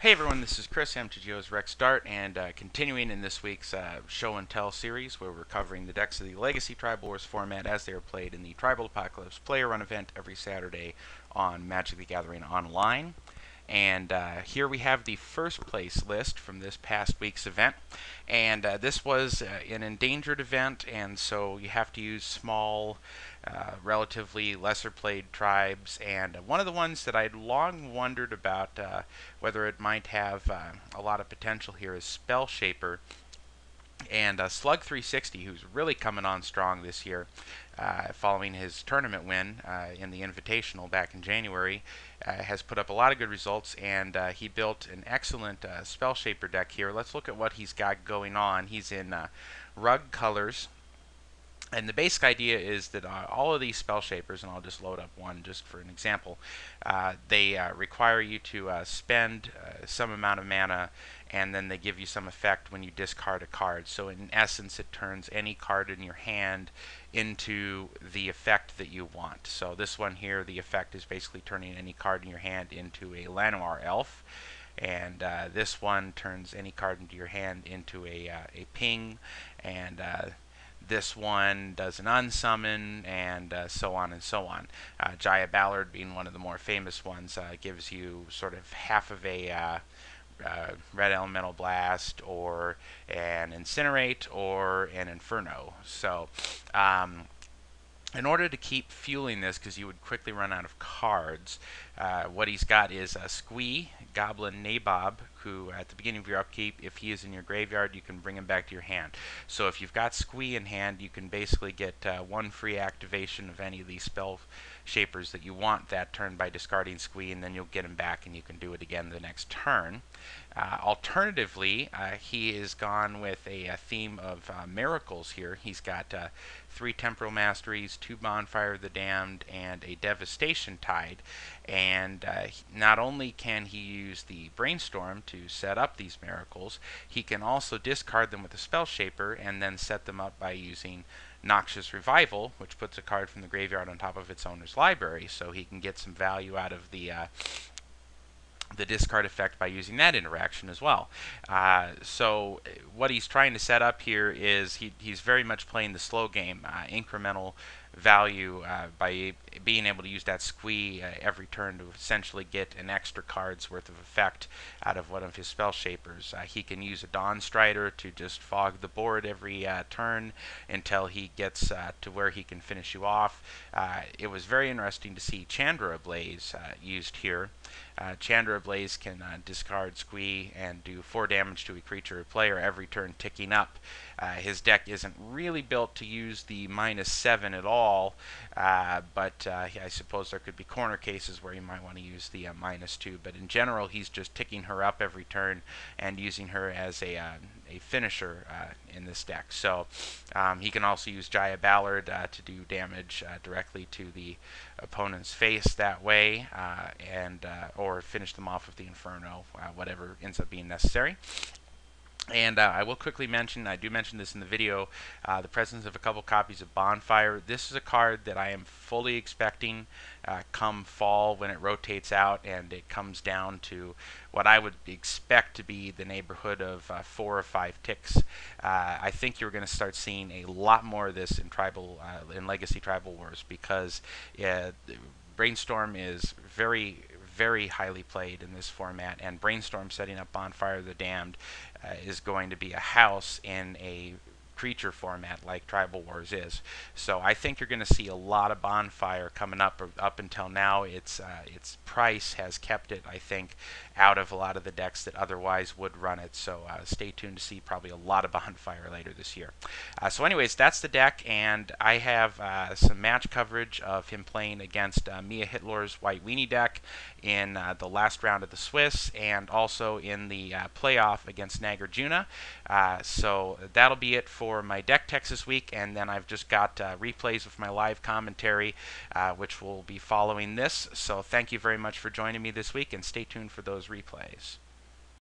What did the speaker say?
Hey everyone, this is Chris, MTGO's Rex Dart, and continuing in this week's Show and Tell series, where we're covering the decks of the Legacy Tribal Wars format as they are played in the Tribal Apocalypse Player Run event every Saturday on Magic the Gathering Online. And here we have the first place list from this past week's event. And this was an endangered event, and so you have to use small, relatively lesser played tribes. And one of the ones that I'd long wondered about whether it might have a lot of potential here is Spellshaper. And Slug 360, who's really coming on strong this year, following his tournament win in the Invitational back in January, has put up a lot of good results, and he built an excellent Spellshaper deck here. Let's look at what he's got going on. He's in Rug colors. And the basic idea is that all of these spell shapers, and I'll just load up one just for an example, they require you to spend some amount of mana, and then they give you some effect when you discard a card. So in essence, it turns any card in your hand into the effect that you want. So this one here, the effect is basically turning any card in your hand into a Llanowar elf. And this one turns any card into your hand into a ping, and this one does an unsummon, and so on and so on. Jaya Ballard being one of the more famous ones, gives you sort of half of a red elemental blast, or an incinerate, or an inferno. So in order to keep fueling this, because you would quickly run out of cards, what he's got is a Squee, Goblin Nabob, who at the beginning of your upkeep, if he is in your graveyard, you can bring him back to your hand. So if you've got Squee in hand, you can basically get one free activation of any of these spell shapers that you want that turn by discarding Squee, and then you'll get him back and you can do it again the next turn. Alternatively, he is gone with a theme of miracles here. He's got 3 Temporal Masteries, 2 Bonfire of the Damned, and a Devastation Tide. And not only can he use the Brainstorm to set up these miracles, he can also discard them with a Spell Shaper and then set them up by using Noxious Revival, which puts a card from the graveyard on top of its owner's library, so he can get some value out of the discard effect by using that interaction as well. So what he's trying to set up here is he's very much playing the slow game, incremental value by being able to use that Squee every turn to essentially get an extra card's worth of effect out of one of his spell shapers. He can use a Dawn Strider to just fog the board every turn until he gets to where he can finish you off. It was very interesting to see Chandra Ablaze used here. Chandra Ablaze can discard Squee and do 4 damage to a creature or player every turn, ticking up. His deck isn't really built to use the -7 at all, but I suppose there could be corner cases where you might want to use the -2. But in general, he's just ticking her up every turn and using her as a finisher in this deck. So he can also use Jaya Ballard to do damage directly to the opponent's face that way, and or finish them off with the Inferno, whatever ends up being necessary. And I will quickly mention, I do mention this in the video, the presence of a couple copies of Bonfire. This is a card that I am fully expecting come fall when it rotates out and it comes down to what I would expect to be the neighborhood of 4 or 5 ticks. I think you're going to start seeing a lot more of this in Legacy Tribal Wars, because Brainstorm is very highly played in this format, and Brainstorm setting up Bonfire of the Damned is going to be a house in a creature format like Tribal Wars is. So I think you're going to see a lot of Bonfire coming up. Up until now, its price has kept it, I think, out of a lot of the decks that otherwise would run it. So stay tuned to see probably a lot of Bonfire later this year. So anyways, that's the deck, and I have some match coverage of him playing against Mia Hitler's White Weenie deck in the last round of the Swiss, and also in the playoff against Nagarjuna. So that'll be it for my deck techs this week, and then I've just got replays with my live commentary, which will be following this. So thank you very much for joining me this week, and stay tuned for those replays.